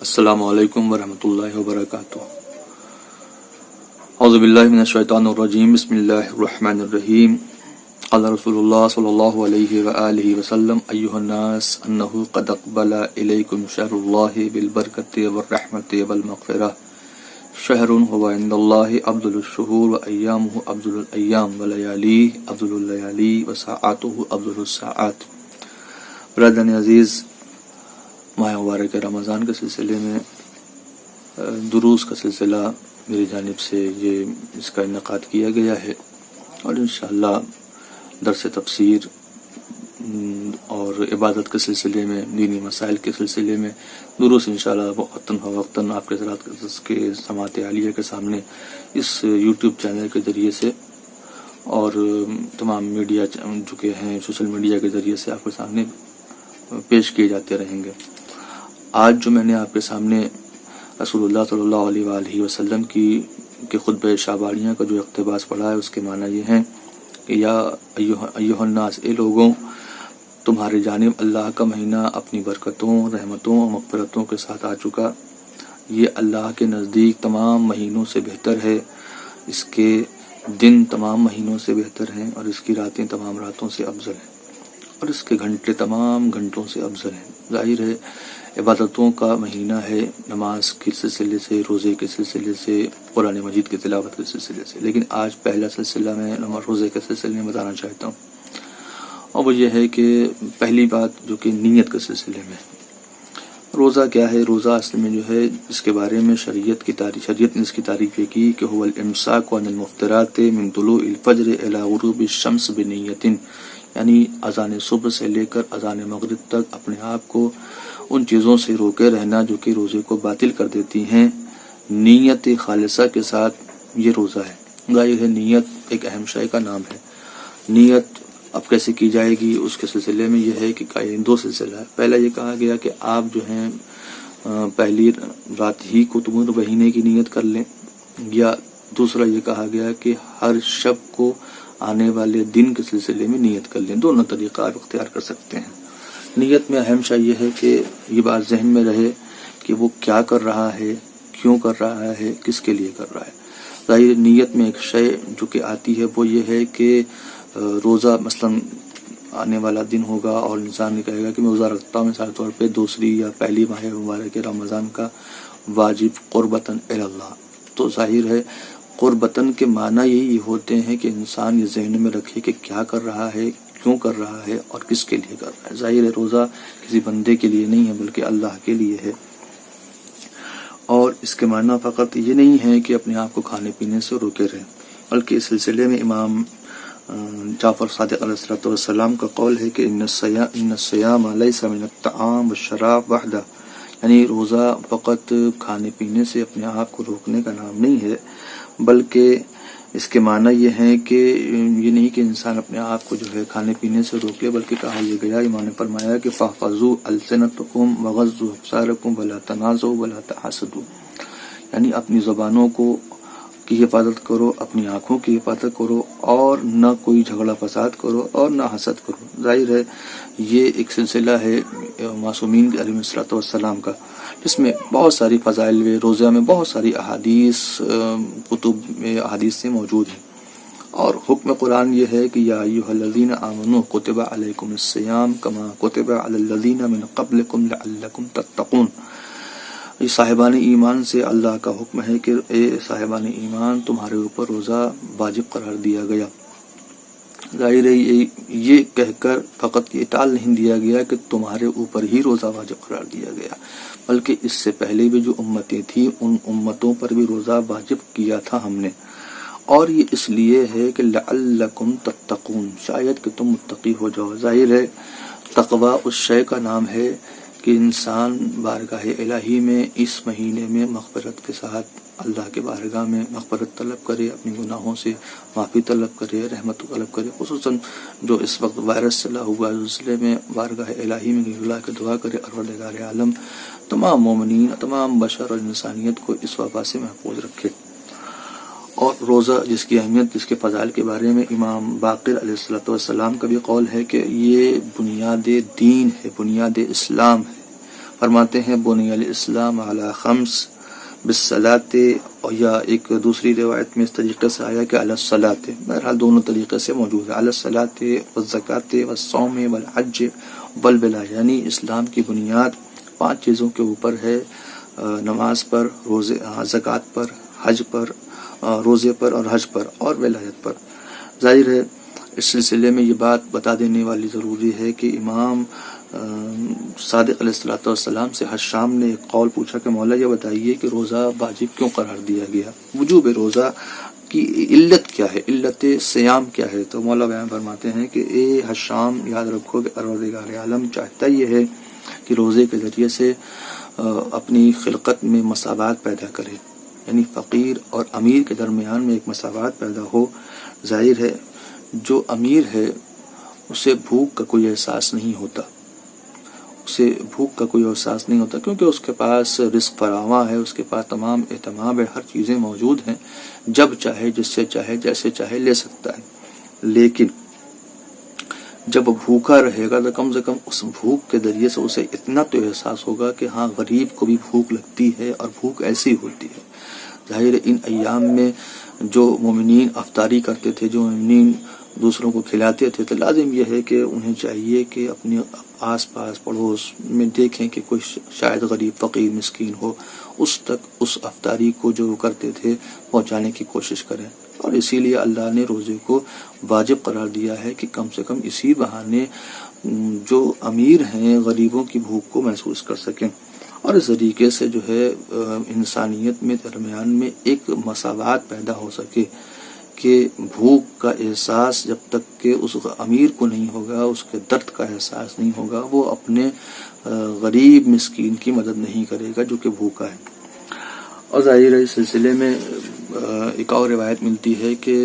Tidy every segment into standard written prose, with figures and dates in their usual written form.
السلام علیکم ورحمۃ اللہ وبرکاتہ۔ اعوذ باللہ من الشیطان الرجیم، بسم اللہ الرحمن الرحیم۔ قال رسول اللہ صلی اللہ علیہ وآلہ وسلم: ایھا الناس انہ قد اقبل الیکم شہر اللہ بالبرکۃ والرحمۃ والمغفرۃ، شہر هو عند اللہ افضل الشہور وایامہ افضل الایام ولیالیہ افضل اللیالی وساعاتہ افضل الساعات۔ برادران عزیز، ماہ مبارک رمضان کے سلسلے میں دروس کا سلسلہ میری جانب سے اس کا انعقاد کیا گیا ہے، اور انشاءاللہ درس تفسیر اور عبادت کے سلسلے میں، دینی مسائل کے سلسلے میں دروس انشاءاللہ وقتاً فوقتاً آپ کے سماعت عالیہ کے سامنے اس یوٹیوب چینل کے ذریعے سے اور تمام میڈیا جو کہ ہیں سوشل میڈیا کے ذریعے سے آپ کے سامنے پیش کیے جاتے رہیں گے۔ آج جو میں نے آپ کے سامنے رسول اللہ صلی اللہ علیہ وآلہ وسلم کے خطبہ شعبانیہ کا جو اقتباس پڑھا ہے، اس کے معنی یہ ہیں کہ یا ایھا الناس، اے لوگوں، تمہاری جانب اللہ کا مہینہ اپنی برکتوں، رحمتوں اور مغفرتوں کے ساتھ آ چکا۔ یہ اللہ کے نزدیک تمام مہینوں سے بہتر ہے، اس کے دن تمام مہینوں سے بہتر ہیں، اور اس کی راتیں تمام راتوں سے افضل ہیں، اور اس کے گھنٹے تمام گھنٹوں سے افضل ہیں۔ ظاہر ہے عبادتوں کا مہینہ ہے، نماز کے سلسلے سے، روزے کے سلسلے سے، قرآن مجید کی تلاوت کے سلسلے سے، لیکن آج پہلا سلسلہ میں روزے کے سلسلے میں بتانا چاہتا ہوں، اور وہ یہ ہے کہ پہلی بات جو کہ نیت کے سلسلے میں، روزہ کیا ہے؟ روزہ اصل میں جو ہے اس کے بارے میں شریعت نے اس کی تعریف یہ کی کہ هو الامساک عن المفطرات من طلوع الفجر الى غروب الشمس بنیۃ، یعنی اذان صبح سے لے کر اذان مغرب تک اپنے آپ کو ان چیزوں سے روکے رہنا جو کہ روزے کو باطل کر دیتی ہیں، نیت خالصہ کے ساتھ یہ روزہ ہے۔ ظاہر ہے نیت ایک اہم شے کا نام ہے۔ نیت اب کیسے کی جائے گی، اس کے سلسلے میں یہ ہے کہ دو سلسلہ ہے۔ پہلا یہ کہا گیا کہ آپ جو ہیں پہلی رات ہی کو تمام مہینے کی نیت کر لیں، یا دوسرا یہ کہا گیا کہ ہر شب کو آنے والے دن کے سلسلے میں نیت کر لیں۔ دونوں طریقہ آپ اختیار کر سکتے ہیں۔ نیت میں اہم شے یہ ہے کہ یہ بات ذہن میں رہے کہ وہ کیا کر رہا ہے، کیوں کر رہا ہے، کس کے لیے کر رہا ہے۔ ظاہر نیت میں ایک شے جو کہ آتی ہے وہ یہ ہے کہ روزہ مثلا آنے والا دن ہوگا اور انسان نے کہے گا کہ میں روزہ رکھتا ہوں، مثال طور پہ دوسری یا پہلی ماہ مبارک رمضان کا واجب قربتاً الی اللہ، تو ظاہر ہے قربتاً کے معنی یہی ہوتے ہیں کہ انسان یہ ذہن میں رکھے کہ کیا کر رہا ہے، کیوں کر رہا ہے، اور کس کے لیے کر رہا ہے۔ ظاہر ہے روزہ کسی بندے کے لیے نہیں ہے بلکہ اللہ کے لیے ہے، اور اس کے معنی فقط یہ نہیں ہے کہ اپنے آپ کو کھانے پینے سے روکے رہیں، بلکہ اس سلسلے میں امام جعفر صادق علیہ السلام کا قول ہے کہ ان الصیام لیس من الطعام والشراب وحدہ، یعنی روزہ فقط کھانے پینے سے اپنے آپ کو روکنے کا نام نہیں ہے، بلکہ اس کے معنی یہ ہے کہ یہ نہیں کہ انسان اپنے آپ کو جو ہے کھانے پینے سے روکے، بلکہ کہا یہ گیا، امام نے فرمایا کہ فاحفظوا السنتکم وغضوا ابصارکم ولا تنازعوا ولا تحاسدوا، یعنی اپنی زبانوں کی حفاظت کرو، اپنی آنکھوں کی حفاظت کرو، اور نہ کوئی جھگڑا فساد کرو اور نہ حسد کرو۔ ظاہر ہے یہ ایک سلسلہ ہے معصومین علیہ الصلوۃ والسلام کا، جس میں بہت ساری فضائل روزہ میں بہت ساری احادیث کتب میں احادیث سے موجود ہیں، اور حکم قرآن یہ ہے کہ یا ایھا الذین آمنوا کتب علیکم الصیام کما کتب علی الذین من قبلکم لعلکم تتقون۔ یہ صاحبان ایمان سے اللہ کا حکم ہے کہ اے صاحبان ایمان، تمہارے اوپر روزہ واجب قرار دیا گیا۔ ظاہر ہے یہ کہہ کر فقط یہ ٹال نہیں دیا گیا کہ تمہارے اوپر ہی روزہ واجب قرار دیا گیا، بلکہ اس سے پہلے بھی جو امتیں تھیں ان امتوں پر بھی روزہ واجب کیا تھا ہم نے، اور یہ اس لیے ہے کہ لعلکم تتقون، شاید کہ تم متقی ہو جاؤ۔ ظاہر ہے تقوی اس شے کا نام ہے کہ انسان بارگاہ الہی میں اس مہینے میں مغفرت کے ساتھ اللہ کے بارگاہ میں مغفرت طلب کرے، اپنی گناہوں سے معافی طلب کرے، رحمت طلب کرے، خصوصاً جو اس وقت وائرس چلا ہوا ہے اس سلسلے میں بارگاہ الہی میں اللہ کے دعا کرے، پروردگار عالم تمام مومنین، تمام بشر اور انسانیت کو اس وبا سے محفوظ رکھے۔ اور روزہ جس کی اہمیت، جس کے فضائل کے بارے میں امام باقر علیہ السلام کا بھی قول ہے کہ یہ بنیاد دین ہے، بنیاد اسلام ہے، فرماتے ہیں بنی الاسلام علی خمس بالصلاۃ، اور یا ایک دوسری روایت میں اس طریقے سے آیا کہ علی الصلاۃ، بہرحال دونوں طریقے سے موجود ہے، علی الصلاۃ والزکاۃ والصوم والحج والولا، یعنی اسلام کی بنیاد 5 چیزوں کے اوپر ہے، نماز پر، روزے، زکوٰۃ پر، حج پر، روزے پر اور حج پر اور ولایت پر۔ ظاہر ہے اس سلسلے میں یہ بات بتا دینے والی ضروری ہے کہ امام صادق علیہ الصلوۃ والسلام سے حشام نے ایک قول پوچھا کہ مولا یہ بتائیے کہ روزہ واجب کیوں قرار دیا گیا، وجوب روزہ کی علت کیا ہے، علت صیام کیا ہے؟ تو مولا بیان فرماتے ہیں کہ اے حشام، یاد رکھو کہ پروردگار عالم چاہتا یہ ہے کہ روزے کے ذریعے سے اپنی خلقت میں مساوات پیدا کرے، یعنی فقیر اور امیر کے درمیان میں ایک مساوات پیدا ہو۔ ظاہر ہے جو امیر ہے اسے بھوک کا کوئی احساس نہیں ہوتا، کیونکہ اس کے پاس رزق فراواں ہے، اس کے پاس تمام اہتمام ہے، ہر چیزیں موجود ہیں، جب چاہے، جس سے چاہے، جیسے چاہے لے سکتا ہے۔ لیکن جب وہ بھوکا رہے گا تو کم سے کم اس بھوک کے ذریعے سے اسے اتنا تو احساس ہوگا کہ ہاں غریب کو بھی بھوک لگتی ہے اور بھوک ایسی ہوتی ہے۔ ظاہر ان ایام میں جو مومنین افطاری کرتے تھے، جو مومنین دوسروں کو کھلاتے تھے، تو لازم یہ ہے کہ انہیں چاہیے کہ اپنے آس پاس پڑوس میں دیکھیں کہ کوئی شاید غریب فقیر مسکین ہو، اس تک اس افطاری کو جو کرتے تھے پہنچانے کی کوشش کریں، اور اسی لیے اللہ نے روزے کو واجب قرار دیا ہے کہ کم سے کم اسی بہانے جو امیر ہیں غریبوں کی بھوک کو محسوس کر سکیں، اور اس طریقے سے جو ہے انسانیت میں درمیان میں ایک مساوات پیدا ہو سکے کہ بھوک کا احساس جب تک کہ اس امیر کو نہیں ہوگا، اس کے درد کا احساس نہیں ہوگا، وہ اپنے غریب مسکین کی مدد نہیں کرے گا جو کہ بھوکا ہے۔ اور ظاہر ہے اس سلسلے میں ایک اور روایت ملتی ہے کہ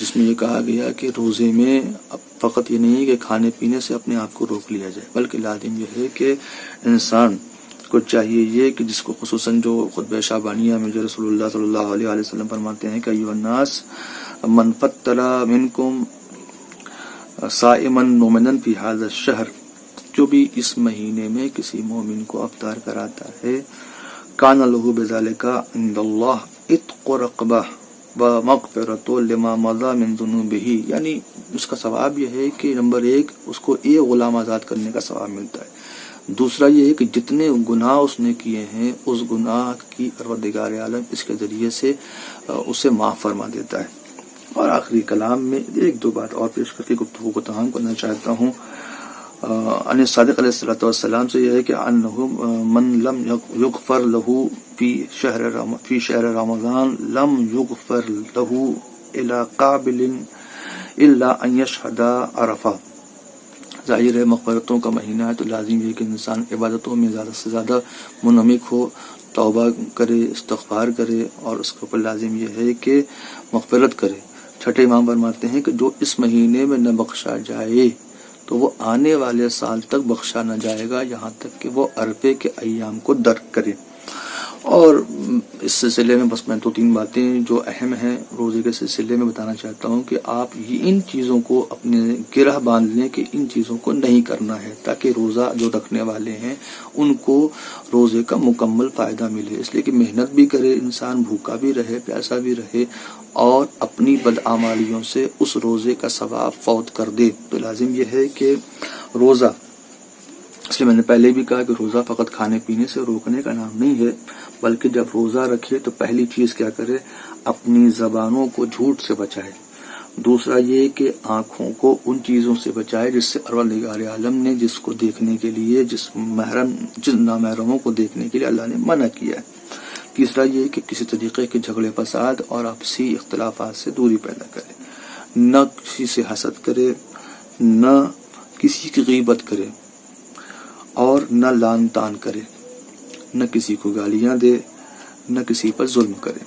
جس میں یہ کہا گیا کہ روزے میں فقط یہ نہیں کہ کھانے پینے سے اپنے آپ کو روک لیا جائے، بلکہ لازم یہ ہے کہ انسان کو چاہیے یہ کہ جس کو خصوصاً جو خطبہ شعبانیہ میں جو رسول اللہ صلی اللہ علیہ وسلم فرماتے ہیں کہ ایھا الناس من فطر منکم صائما مؤمنا فی ھذا الشہر، جو بھی اس مہینے میں کسی مومن کو افطار کراتا ہے، کان لہ بذلک عند اللہ عتق رقبہ ومغفرۃ لما مضی من ذنوبہ، یعنی اس کا ثواب یہ ہے کہ نمبر 1 اس کو ایک غلام آزاد کرنے کا ثواب ملتا ہے، دوسرا یہ ہے کہ جتنے گناہ اس نے کیے ہیں اس گناہ کی پروردگار عالم اس کے ذریعے سے اسے معاف فرما دیتا ہے۔ اور آخری کلام میں 1-2 بات اور پیش کر کے گفتگو کو تمام کرنا چاہتا ہوں۔ ان صادق علیہ الصلوۃ والسلام سے یہ ہے کہ انہ من لم یغفر له فی شہر رمضان لم یغفر له الی قابل الا ان یشهد عرفہ۔ ظاہر ہے مغفرتوں کا مہینہ ہے تو لازم ہے کہ انسان عبادتوں میں زیادہ سے زیادہ منہمک ہو، توبہ کرے، استغفار کرے، اور اس کے اوپر لازم یہ ہے کہ مغفرت کرے۔ چھٹے امام فرماتے ہیں کہ جو اس مہینے میں نہ بخشا جائے تو وہ آنے والے سال تک بخشا نہ جائے گا، یہاں تک کہ وہ عرفے کے ایام کو درک کرے۔ اور اس سلسلے میں بس میں 2-3 باتیں جو اہم ہیں روزے کے سلسلے میں بتانا چاہتا ہوں کہ آپ ان چیزوں کو اپنے گرہ باندھ لیں کہ ان چیزوں کو نہیں کرنا ہے، تاکہ روزہ جو رکھنے والے ہیں ان کو روزے کا مکمل فائدہ ملے، اس لیے کہ محنت بھی کرے انسان، بھوکا بھی رہے، پیاسا بھی رہے، اور اپنی بدعمالیوں سے اس روزے کا ثواب فوت کر دے۔ تو لازم یہ ہے کہ روزہ، اس لیے میں نے پہلے بھی کہا کہ روزہ فقط کھانے پینے سے روکنے کا نام نہیں ہے، بلکہ جب روزہ رکھے تو پہلی چیز کیا کرے، اپنی زبانوں کو جھوٹ سے بچائے، دوسرا یہ کہ آنکھوں کو ان چیزوں سے بچائے جس سے پروردگار عالم نے جس کو دیکھنے کے لیے، جس نامحرموں کو دیکھنے کے لیے اللہ نے منع کیا ہے، تیسرا یہ کہ کسی طریقے کے جھگڑے فساد اور آپسی اختلافات سے دوری پیدا کرے، نہ کسی سے حسد کرے، نہ کسی کی غیبت کرے، اور نہ لان تان کرے، نہ کسی کو گالیاں دے، نہ کسی پر ظلم کرے۔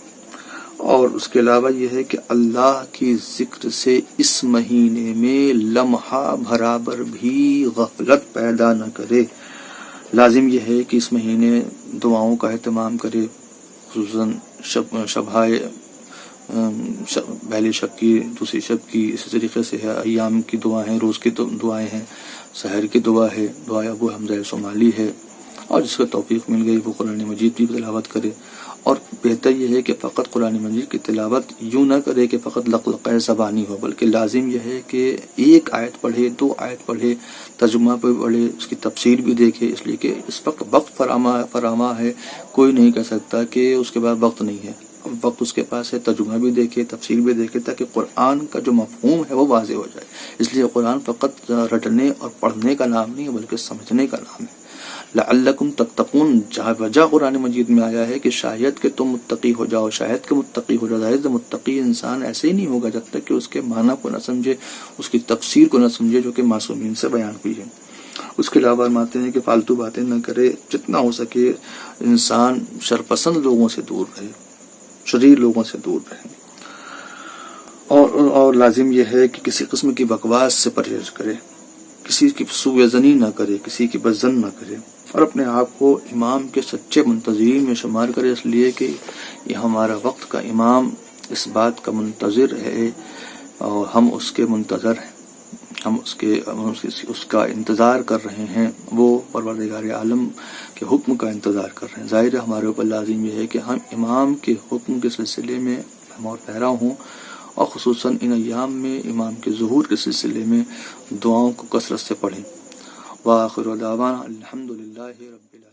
اور اس کے علاوہ یہ ہے کہ اللہ کی ذکر سے اس مہینے میں لمحہ برابر بھی غفلت پیدا نہ کرے۔ لازم یہ ہے کہ اس مہینے دعاؤں کا اہتمام کرے، خصوصاً شبہائے پہلی شب کی، دوسری شب کی، اسی طریقے سے ہے ایام کی دعائیں ہیں، روز کی دعائیں ہیں، سحر کی دعا ہے، دعا ابو حمزہ صومالی ہے، اور جس کو توفیق مل گئی وہ قرآن مجید کی تلاوت کرے. اور بہتر یہ ہے کہ فقط قرآن مجید کی تلاوت یوں نہ کرے کہ فقط لقلقہ زبانی ہو، بلکہ لازم یہ ہے کہ ایک آیت پڑھے، 2 آیت پڑھے، ترجمہ پہ پڑھے، اس کی تفسیر بھی دیکھے. اس لیے کہ اس وقت فراما ہے، کوئی نہیں کہہ سکتا کہ اس کے بعد وقت نہیں ہے. وقت اس کے پاس ہے، ترجمہ بھی دیکھے، تفسیر بھی دیکھے، تاکہ قرآن کا جو مفہوم ہے وہ واضح ہو جائے. اس لیے قرآن فقط رٹنے اور پڑھنے کا نام نہیں ہے بلکہ سمجھنے کا نام ہے. لعلکم تتقون، جہاں وجہ قرآن مجید میں آیا ہے کہ شاید کہ تم متقی ہو جاؤ، شاید کہ متقی ہو جاؤ. ظاہر متقی انسان ایسے ہی نہیں ہوگا جب تک کہ اس کے معنی کو نہ سمجھے، اس کی تفسیر کو نہ سمجھے جو کہ معصومین سے بیان ہوئی ہے. اس کے علاوہ فرماتے ہیں کہ فالتو باتیں نہ کرے، جتنا ہو سکے انسان شرپسند لوگوں سے دور رہے، شریر لوگوں سے دور رہے. اور لازم یہ ہے کہ کسی قسم کی بکواس سے پرہیز کرے، کسی کی سوء ظنی نہ کرے، کسی کی بدظن نہ کرے، اور اپنے آپ کو امام کے سچے منتظرین میں شمار کرے. اس لیے کہ یہ ہمارا وقت کا امام اس بات کا منتظر ہے اور ہم اس کے منتظر ہیں، ہم اس کا انتظار کر رہے ہیں. وہ پروردگار عالم کے حکم کا انتظار کر رہے ہیں. ظاہر ہے ہمارے اوپر لازم یہ ہے کہ ہم امام کے حکم کے سلسلے میں ہم اور پیرا ہوں، اور خصوصاً ان ایام میں امام کے ظہور کے سلسلے میں دعاؤں کو کثرت سے پڑھیں. وآخر دعوانا الحمدللہ رب العالمین.